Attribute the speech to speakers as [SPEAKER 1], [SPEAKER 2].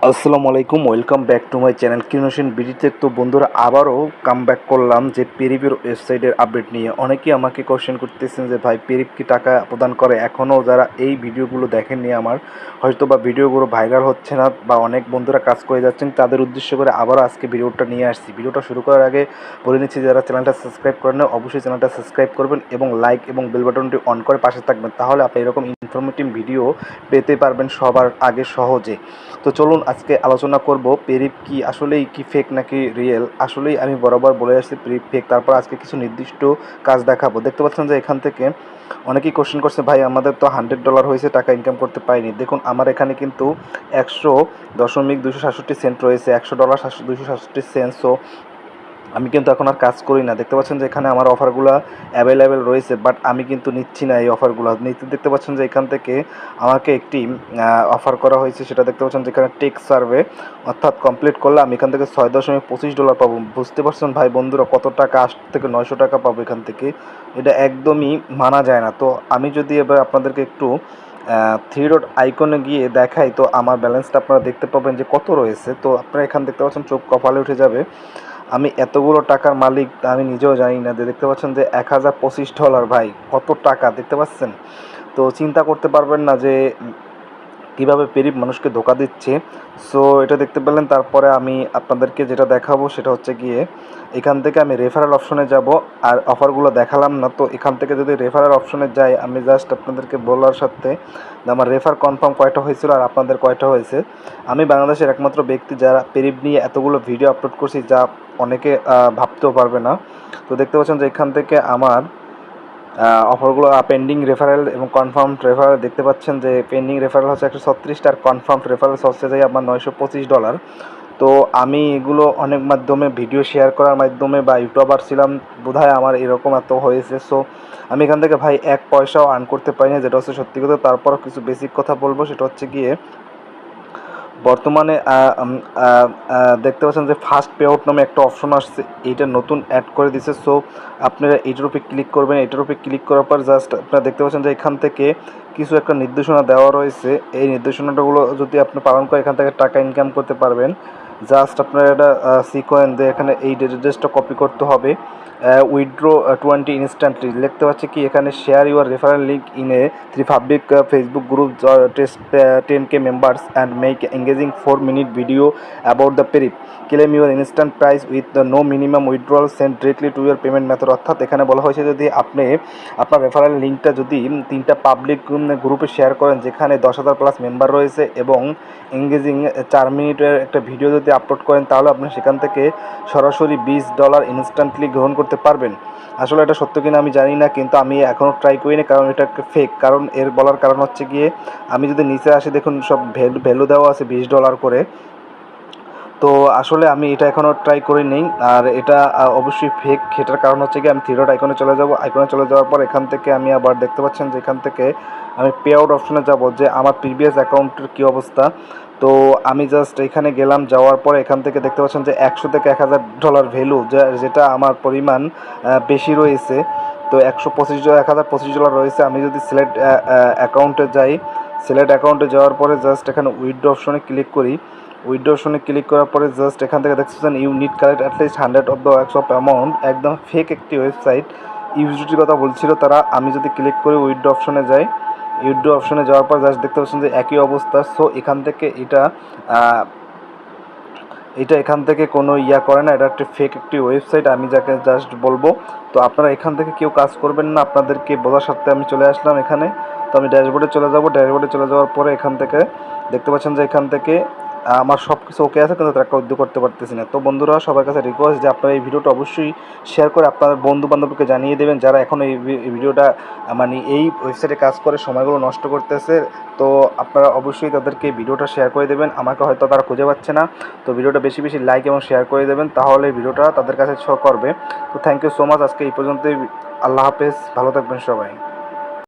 [SPEAKER 1] আসসালামু আলাইকুম, welcome back to my channel কিউনোশন বিডিতে। তো বন্ধুরা, আবারও কাম ব্যাক করলাম যে পেরিপের ওয়েবসাইটের আপডেট নিয়ে। অনেকেই আমাকে কোশ্চেন করতেছেন যে ভাই, পেরিপ কি টাকা প্রদান করে? এখনও যারা এই ভিডিওগুলো দেখেননি, আমার হয়তো বা ভিডিওগুলো ভাইরাল হচ্ছে না বা অনেক বন্ধুরা কাজ করে যাচ্ছেন, তাদের উদ্দেশ্য করে আবারও আজকে ভিডিওটা নিয়ে আসছি। ভিডিওটা শুরু করার আগে বলে নিচ্ছি, যারা চ্যানেলটা সাবস্ক্রাইব করেন না অবশ্যই চ্যানেলটা সাবস্ক্রাইব করবেন এবং লাইক এবং বেল বাটনটি অন করে পাশে থাকবেন, তাহলে আপনি এরকম ইনফরমেটিভ ভিডিও পেতে পারবেন সবার আগে সহজে। তো চলুন আজকে আলোচনা করব পেরিপ কি আসলেই কি ফেক নাকি রিয়েল। আসলেই আমি বরাবর বলে আসছি পেরিপ ফেক, তারপর আজকে কিছু নির্দিষ্ট কাজ দেখাবো। দেখতে পাচ্ছেন যে এখান থেকে অনেকেই কোশ্চেন করছে, ভাই আমাদের তো $100 হয়েছে, টাকা ইনকাম করতে পারিনি। দেখুন আমার এখানে কিন্তু 100.267 রয়েছে, $100 267 সো আমি কিন্তু এখন আর কাজ করি না। দেখতে পাচ্ছেন যে এখানে আমার অফারগুলো অ্যাভেলেবেল রয়েছে, বাট আমি কিন্তু নিচ্ছি না এই অফারগুলো। দেখতে পাচ্ছেন যে এখান থেকে আমাকে একটি অফার করা হয়েছে, সেটা দেখতে পাচ্ছেন যেখানে টেক সার্ভে অর্থাৎ কমপ্লিট করলে আমি এখান থেকে $6.25 পাবো। বুঝতে পারছেন ভাই বন্ধুরা, কত টাকা? 8 থেকে 900 টাকা পাবো এখান থেকে। এটা একদমই মানা যায় না। তো আমি যদি এবার আপনাদেরকে একটু থ্রি ডট আইকনে গিয়ে দেখাই, তো আমার ব্যালেন্সটা আপনারা দেখতে পাবেন যে কত রয়েছে। তো আপনারা এখানে দেখতে পাচ্ছেন, চোখ কপালে উঠে যাবে। আমি এতগুলো টাকার মালিক আমি নিজেও জানি না। দেখতে পাচ্ছেন যে $1025, ভাই কত টাকা দেখতে পাচ্ছেন। তো চিন্তা করতে পারবেন না যে কীভাবে পেরিপ মানুষকে ধোকা দিচ্ছে। সো এটা দেখতে পেলেন। তারপরে আমি আপনাদেরকে যেটা দেখাবো সেটা হচ্ছে গিয়ে এখান থেকে আমি রেফারেল অপশনে যাব। আর অফারগুলো দেখালাম না, তো এখান থেকে যদি রেফারেল অপশনে যাই, আমি জাস্ট আপনাদেরকে বলার সাথে আমার রেফার কনফার্ম কয়টা হয়েছিল আর আপনাদের কয়টা হয়েছে। আমি বাংলাদেশের একমাত্র ব্যক্তি যারা পেরিপ নিয়ে এতগুলো ভিডিও আপলোড করছি, যা অনেকে ভাবতেও পারবে না। তো দেখতে পাচ্ছেন যে এখান থেকে আমার অফারগুলো পেন্ডিং রেফারেল এবং কনফার্ম রেফারেল দেখতে পাচ্ছেন যে পেন্ডিং রেফারেল হচ্ছে 136টা আর কনফার্ম রেফারেল হচ্ছে যাই আপনার $925। তো আমি এগুলো অনেক মাধ্যমে ভিডিও শেয়ার করার মাধ্যমে বা ইউটিউবার ছিলাম বোধহয় আমার এরকম এত হয়েছে। সো আমি এখান থেকে ভাই এক পয়সাও আর্ন করতে পারি না, যেটা হচ্ছে সত্যি কথা। তারপরও কিছু বেসিক কথা বলবো, সেটা হচ্ছে গিয়ে বর্তমানে দেখতে পাচ্ছেন যে ফার্স্ট পে আউট নামে একটা অপশন আসছে, এইটা নতুন অ্যাড করে দিছে। সো আপনারা এইটার উপরে ক্লিক করবেন। এটার উপরে ক্লিক করার পর জাস্ট আপনারা দেখতে পাচ্ছেন যে এখান থেকে কিছু একটা নির্দেশনা দেওয়া রয়েছে। এই নির্দেশনাগুলো যদি আপনি পালন করে এখান থেকে টাকা ইনকাম করতে পারবেন। জাস্ট আপনারা এটা সিকোয়েন্স দিয়ে এখানে এই ডেটাটা কপি করতে হবে। উইথড্র 20 ইনস্ট্যান্টলি দেখতে পাচ্ছি কি এখানে share your referral link in a public Facebook group test 10K members and make engaging 4-minute video about the পেরিপ। Claim your instant prize with the no minimum withdrawal send directly to your payment method. অর্থাৎ এখানে বলা হয়েছে, যদি আপনি আপনার referral লিঙ্কটা যদি 3টা পাবলিক গ্রুপে শেয়ার করেন যেখানে 10,000+ মেম্বার রয়েছে এবং এঙ্গেজিং 4 মিনিটের একটা ভিডিও যদি আপলোড করেন, তাহলে আপনি সেখান থেকে সরাসরি $20 ইনস্ট্যান্টলি গ্রহণ করতে পারবেন। আসলে এটা সত্য কিনা আমি জানি না, কিন্তু আমি এখনও ট্রাই করিনি, কারণ এটা একটা ফেক। কারণ এর বলার কারণ হচ্ছে গিয়ে আমি যদি নিচে আসি, দেখুন সব ভ্যালু দেওয়া আছে $20 করে। তো আসলে আমি এটা এখনও ট্রাই করিনি, আর এটা অবশ্যই ফেক। সেটার কারণ হচ্ছে কি আমি থ্রি ডট আইকনে চলে যাব। আইকনে চলে যাওয়ার পর এখান থেকে আমি আবার দেখতে পাচ্ছেন যে এখান থেকে আমি পে আউট অপশনে যাব, যে আমার প্রিভিয়াস অ্যাকাউন্টের কী অবস্থা। তো আমি জাস্ট এখানে গেলাম, যাওয়ার পর এখান থেকে দেখতে পাচ্ছেন যে $100 থেকে $1,000 ভ্যালু, যেটা আমার পরিমাণ বেশি রয়েছে। তো $125 রয়েছে। আমি যদি সিলেক্ট অ্যাকাউন্টে যাই, সিলেক্ট অ্যাকাউন্টে যাওয়ার পরে জাস্ট এখানে উইথড্র অপশনে ক্লিক করি। উইথড্র অপশনে ক্লিক করার পরে জাস্ট এখান থেকে দেখতেছেন you need collect at least 100 of the works of amount. একদম ফেক একটি ওয়েবসাইট, ইউজিটির কথা বলছিল তারা। আমি যদি ক্লিক করি উইথড্র অপশনে যাই, উইথড্র অপশনে যাওয়ার পর জাস্ট দেখতে পাচ্ছেন যে একই অবস্থা। সো এখান থেকে এটা এখান থেকে কোনো করে না, এটা একটা ফেক একটি ওয়েবসাইট, আমি যাকে জাস্ট বলবো। তো আপনারা এখান থেকে কেউ কাজ করবেন না, আপনাদেরকে বোঝার সাথে আমি চলে আসলাম এখানে। তো আমি ড্যাশবোর্ডে চলে যাব। ড্যাশবোর্ডে চলে যাওয়ার পরে এখান থেকে দেখতে পাচ্ছেন যে এখান থেকে আমার সব কিছু ওকে আছে, কিন্তু টাকা উদ্যোগ করতে পারতেছি না। তো বন্ধুরা, সবার কাছে রিকোয়েস্ট যে আপনারা এই ভিডিওটা অবশ্যই শেয়ার করে আপনাদের বন্ধু বান্ধবকে জানিয়ে দেবেন, যারা এখন এই ভিডিওটা মানে এই ওয়েবসাইটে কাজ করে সময়গুলো নষ্ট করতেছে। তো আপনারা অবশ্যই তাদেরকে ভিডিওটা শেয়ার করে দেবেন। আমাকে হয়তো তারা খুঁজে পাচ্ছে না, তো ভিডিওটা বেশি বেশি লাইক এবং শেয়ার করে দেবেন, তাহলে ভিডিওটা তাদের কাছে শো করবে। তো থ্যাংক ইউ সো মাচ। আজকে এই পর্যন্তই। আল্লাহ হাফেজ, ভালো থাকবেন সবাই।